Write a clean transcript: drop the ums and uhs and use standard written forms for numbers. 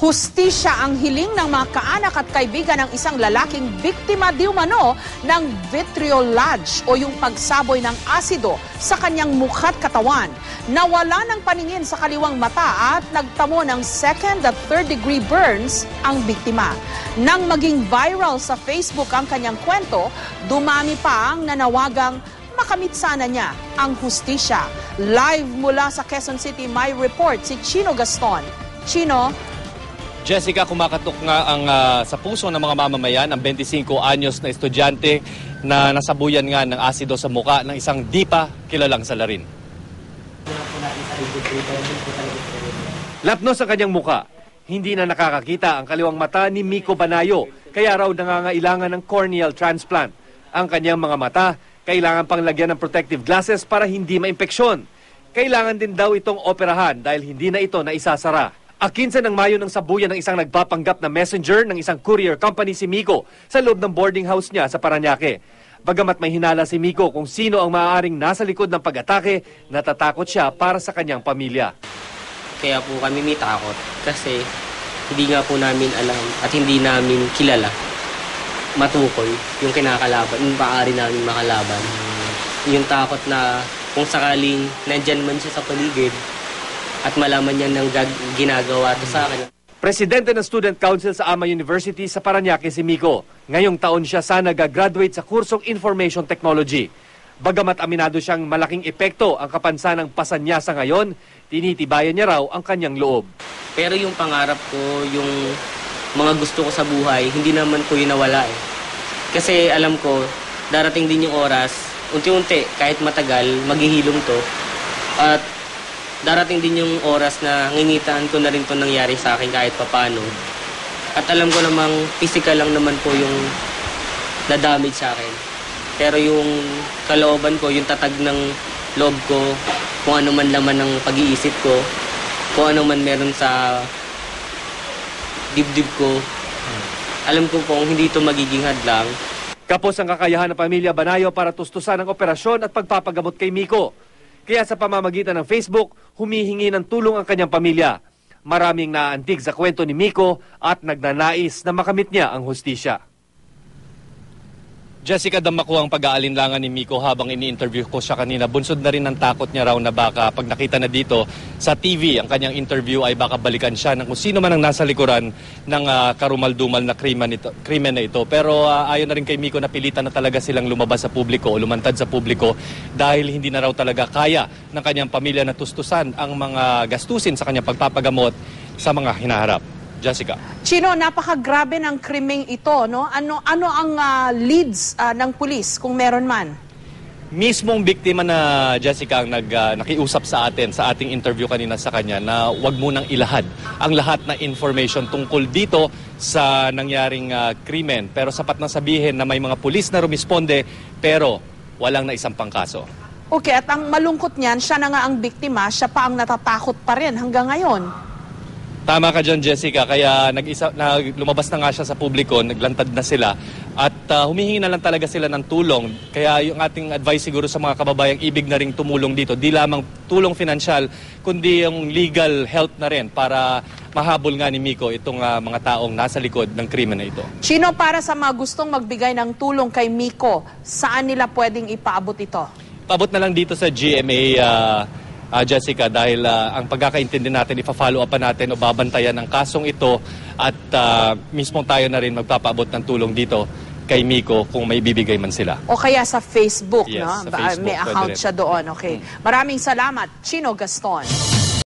Hustisya ang hiling ng mga kaanak at kaibigan ng isang lalaking biktima di umano ng vitriolage o yung pagsaboy ng asido sa kanyang mukha't katawan. Nawala ng paningin sa kaliwang mata at nagtamo ng second at third degree burns ang biktima. Nang maging viral sa Facebook ang kanyang kwento, dumami pa ang nanawagang makamit sana niya ang hustisya. Live mula sa Quezon City, may report si Chino Gaston. Chino? Jessica, kumakatok nga ang sa puso ng mga mamamayan ang 25 anyos na estudyante na nasabuyan nga ng asido sa muka ng isang di pa kilalang salarin. Lapnos ang kanyang muka. Hindi na nakakakita ang kaliwang mata ni Miko Banayo, kaya raw nangangailangan ng corneal transplant. Ang kanyang mga mata, kailangan pang lagyan ng protective glasses para hindi maimpeksyon. Kailangan din daw itong operahan dahil hindi na ito naisasara. 15 ng Mayo ng sabuyan ng isang nagpapanggap na messenger ng isang courier company si Miko sa loob ng boarding house niya sa Parañaque. Bagamat may hinala si Miko kung sino ang maaaring nasa likod ng pag-atake, natatakot siya para sa kanyang pamilya. Kaya po kami may takot kasi hindi nga po namin alam at hindi namin kilala matukoy yung kinakalaban, yung maaari namin makalaban. Yung takot na kung sakaling nandyan man siya sa paligid, at malaman niya ng ginagawa to sa akin. Presidente ng Student Council sa Ama University sa Parañaque si Miko. Ngayong taon siya sana gagraduate sa kursong Information Technology. Bagamat aminado siyang malaking epekto ang kapansanang pasanyasa ngayon, tinitibayan niya raw ang kanyang loob. Pero yung pangarap ko, yung mga gusto ko sa buhay, hindi naman ko yun nawala eh. Kasi alam ko, darating din yung oras, unti-unti, kahit matagal, maghihilom to. At darating din yung oras na ngingitaan ko na rin ito nangyari sa akin kahit papano. At alam ko namang physical lang naman po yung na-damage sa akin. Pero yung kalooban ko, yung tatag ng loob ko, kung ano man laman ng pag-iisip ko, kung ano man meron sa dibdib ko, alam ko pong hindi ito magiging hadlang. Kapos ang kakayahan ng pamilya Banayo para tustusan ang operasyon at pagpapagamot kay Miko. Kaya sa pamamagitan ng Facebook, humihingi ng tulong ang kanyang pamilya. Maraming naantig sa kwento ni Miko at nagnanais na makamit niya ang hustisya. Jessica, dama ko ang pag-aalinlangan ni Miko habang ini-interview ko siya kanina. Bunsod na rin ang takot niya raw na baka pag nakita na dito sa TV ang kanyang interview ay baka balikan siya ng kung sino man ang nasa likuran ng karumal-dumal na krimen na ito. Pero ayon na rin kay Miko, napilitan na talaga silang lumabas sa publiko o lumantad sa publiko dahil hindi na raw talaga kaya ng kanyang pamilya na tustusan ang mga gastusin sa kanyang pagpapagamot sa mga hinaharap. Jessica. Chino, napakagrabe ng krimeng ito, no? Ano ang leads ng pulis kung meron man? Mismong biktima na Jessica ang nakiusap sa atin sa ating interview kanina sa kanya na wag munang ilahad ang lahat na information tungkol dito sa nangyaring krimen. Pero sapat na sabihin na may mga pulis na rumisponde pero walang naisampang kaso. Okay, at ang malungkot niyan, siya na nga ang biktima, siya pa ang natatakot pa rin hanggang ngayon. Tama ka dyan, Jessica. Kaya lumabas na nga siya sa publiko, naglantad na sila. At humihingi na lang talaga sila ng tulong. Kaya yung ating advice siguro sa mga kababayang ibig na ring tumulong dito, di lamang tulong financial, kundi yung legal help na rin para mahabol nga ni Miko itong mga taong nasa likod ng krimen na ito. Chino, para sa mga gustong magbigay ng tulong kay Miko, saan nila pwedeng ipaabot ito? Paabot na lang dito sa GMA, Jessica, dahil ang pagkakaintindi natin, ipa-follow up pa natin o babantayan ang kasong ito at mismo tayo na rin magpapaabot ng tulong dito kay Miko kung may bibigay man sila. O kaya sa Facebook, yes, no? Sa Facebook, may account siya doon. Okay. Maraming salamat, Chino Gaston.